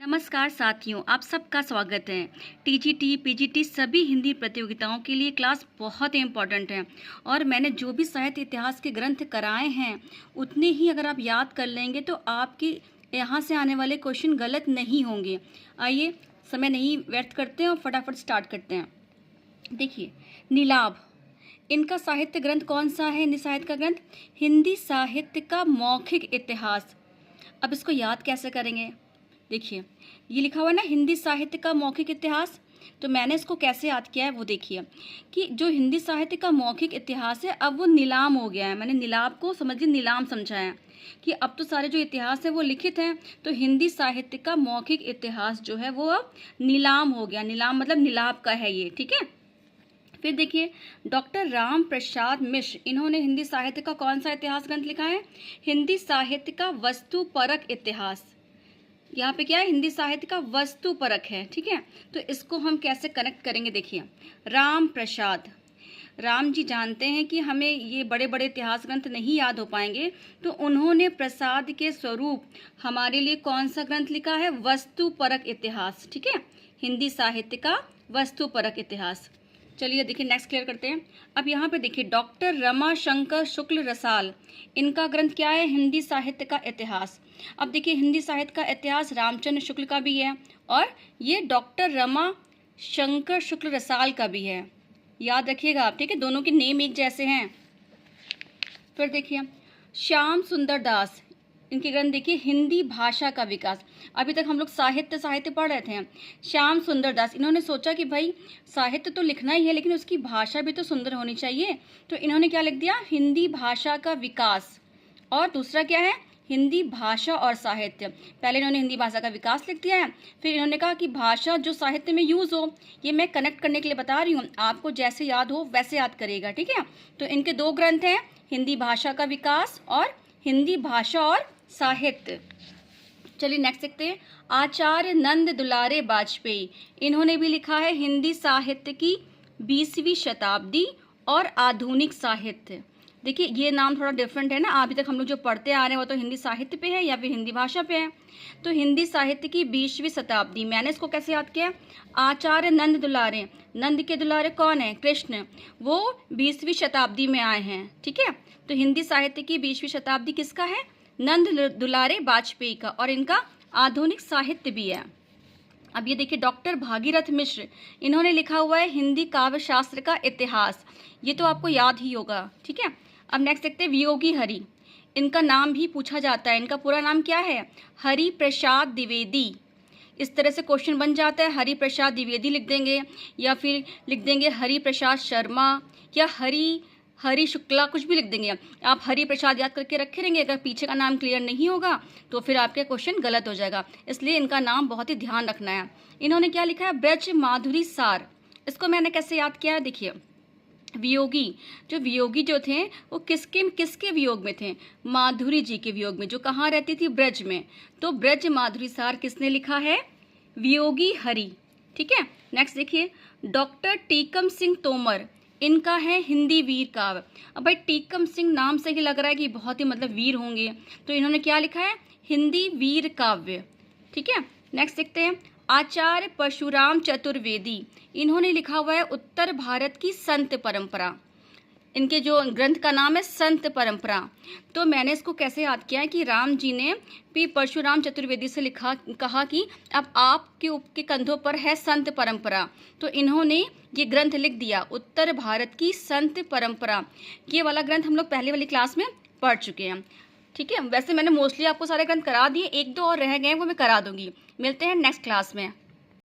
नमस्कार साथियों, आप सबका स्वागत है। टीजीटी, पीजीटी सभी हिंदी प्रतियोगिताओं के लिए क्लास बहुत इम्पॉर्टेंट है और मैंने जो भी साहित्य इतिहास के ग्रंथ कराए हैं उतने ही अगर आप याद कर लेंगे तो आपके यहाँ से आने वाले क्वेश्चन गलत नहीं होंगे। आइए समय नहीं व्यर्थ करते हैं और फटाफट स्टार्ट करते हैं। देखिए, नीलाभ, इनका साहित्य ग्रंथ कौन सा है? हिंदी साहित्य का ग्रंथ हिंदी साहित्य का मौखिक इतिहास। अब इसको याद कैसे करेंगे? देखिए, ये लिखा हुआ है ना, हिंदी साहित्य का मौखिक इतिहास। तो मैंने इसको कैसे याद किया है वो देखिए कि जो हिंदी साहित्य का मौखिक इतिहास है अब वो नीलाम हो गया है। मैंने नीलाम को समझिए नीलाम समझा है कि अब तो सारे जो इतिहास है वो लिखित हैं, तो हिंदी साहित्य का मौखिक इतिहास जो है वो अब नीलाम हो गया। नीलाम मतलब नीलाम का है ये, ठीक है। फिर देखिए, डॉक्टर राम प्रसाद मिश्र, इन्होंने हिंदी साहित्य का कौन सा इतिहास ग्रंथ लिखा है? हिंदी साहित्य का वस्तुपरक इतिहास। यहाँ पे क्या है? हिंदी साहित्य का वस्तुपरक है, ठीक है। तो इसको हम कैसे कनेक्ट करेंगे? देखिए, राम प्रसाद, राम जी जानते हैं कि हमें ये बड़े बड़े इतिहास ग्रंथ नहीं याद हो पाएंगे, तो उन्होंने प्रसाद के स्वरूप हमारे लिए कौन सा ग्रंथ लिखा है? वस्तुपरक इतिहास, ठीक है। हिंदी साहित्य का वस्तुपरक इतिहास। चलिए देखिए, नेक्स्ट क्लियर करते हैं। अब यहाँ पे देखिए, डॉक्टर रमाशंकर शुक्ल रसाल, इनका ग्रंथ क्या है? हिंदी साहित्य का इतिहास। अब देखिए, हिंदी साहित्य का इतिहास रामचंद्र शुक्ल का भी है और ये डॉक्टर रमाशंकर शुक्ल रसाल का भी है। याद रखिएगा आप, ठीक है, दोनों के नेम एक जैसे हैं। फिर देखिए, श्याम सुंदर दास, इनके ग्रंथ देखिए, हिंदी भाषा का विकास। अभी तक हम लोग साहित्य पढ़ रहे थे। श्याम सुंदर दास, इन्होंने सोचा कि भाई साहित्य तो लिखना ही है लेकिन उसकी भाषा भी तो सुंदर होनी चाहिए, तो इन्होंने क्या लिख दिया? हिंदी भाषा का विकास। और दूसरा क्या है? हिंदी भाषा और साहित्य। पहले इन्होंने हिंदी भाषा का विकास लिख दिया है, फिर इन्होंने कहा कि भाषा जो साहित्य में यूज हो। ये मैं कनेक्ट करने के लिए बता रही हूँ, आपको जैसे याद हो वैसे याद करेगा, ठीक है। तो इनके दो ग्रंथ हैं, हिंदी भाषा का विकास और हिंदी भाषा और साहित्य। चलिए नेक्स्ट देखते हैं। आचार्य नंद दुलारे वाजपेयी, इन्होंने भी लिखा है हिंदी साहित्य की 20वीं शताब्दी और आधुनिक साहित्य। देखिए, ये नाम थोड़ा डिफरेंट है ना, अभी तक हम लोग जो पढ़ते आ रहे हैं वो तो हिंदी साहित्य पे है या फिर हिंदी भाषा पे है। तो हिंदी साहित्य की 20वीं शताब्दी, मैंने इसको कैसे याद किया? आचार्य नंद दुलारे, नंद के दुलारे कौन है? कृष्ण, वो 20वीं शताब्दी में आए हैं, ठीक है। तो हिंदी साहित्य की 20वीं शताब्दी किसका है? नंद दुलारे वाजपेयी का, और इनका आधुनिक साहित्य भी है। अब ये देखिए, डॉक्टर भागीरथ मिश्र, इन्होंने लिखा हुआ है हिंदी काव्य शास्त्र का इतिहास। ये तो आपको याद ही होगा, ठीक है। अब नेक्स्ट देखते हैं, वियोगी हरि, इनका नाम भी पूछा जाता है। इनका पूरा नाम क्या है? हरि प्रसाद द्विवेदी। इस तरह से क्वेश्चन बन जाता है, हरि प्रसाद द्विवेदी लिख देंगे या फिर लिख देंगे हरि प्रसाद शर्मा या हरि शुक्ला, कुछ भी लिख देंगे आप। हरि प्रसाद याद करके रखे रहेंगे, अगर पीछे का नाम क्लियर नहीं होगा तो फिर आपके क्वेश्चन गलत हो जाएगा, इसलिए इनका नाम बहुत ही ध्यान रखना है। इन्होंने क्या लिखा है? ब्रज माधुरी सार। इसको मैंने कैसे याद किया है? देखिए, वियोगी जो थे वो किसके वियोग में थे? माधुरी जी के वियोग में, जो कहाँ रहती थी? ब्रज में। तो ब्रज माधुरी सार किसने लिखा है? वियोगी हरि, ठीक है। नेक्स्ट देखिए, डॉक्टर टीकम सिंह तोमर, इनका है हिंदी वीर काव्य। अब भाई टीकम सिंह नाम से ही लग रहा है कि बहुत ही मतलब वीर होंगे, तो इन्होंने क्या लिखा है? हिंदी वीर काव्य, ठीक है। नेक्स्ट देखते हैं, आचार्य परशुराम चतुर्वेदी, इन्होंने लिखा हुआ है उत्तर भारत की संत परंपरा। इनके जो ग्रंथ का नाम है संत परंपरा। तो मैंने इसको कैसे याद किया है कि राम जी ने पी परशुराम चतुर्वेदी से कहा कि अब आपके कंधों पर है संत परंपरा, तो इन्होंने ये ग्रंथ लिख दिया, उत्तर भारत की संत परंपरा। ये वाला ग्रंथ हम लोग पहले वाली क्लास में पढ़ चुके हैं, ठीक है। वैसे मैंने मोस्टली आपको सारे ग्रंथ करा दिए, एक दो और रह गए वो मैं करा दूंगी। मिलते हैं नेक्स्ट क्लास में।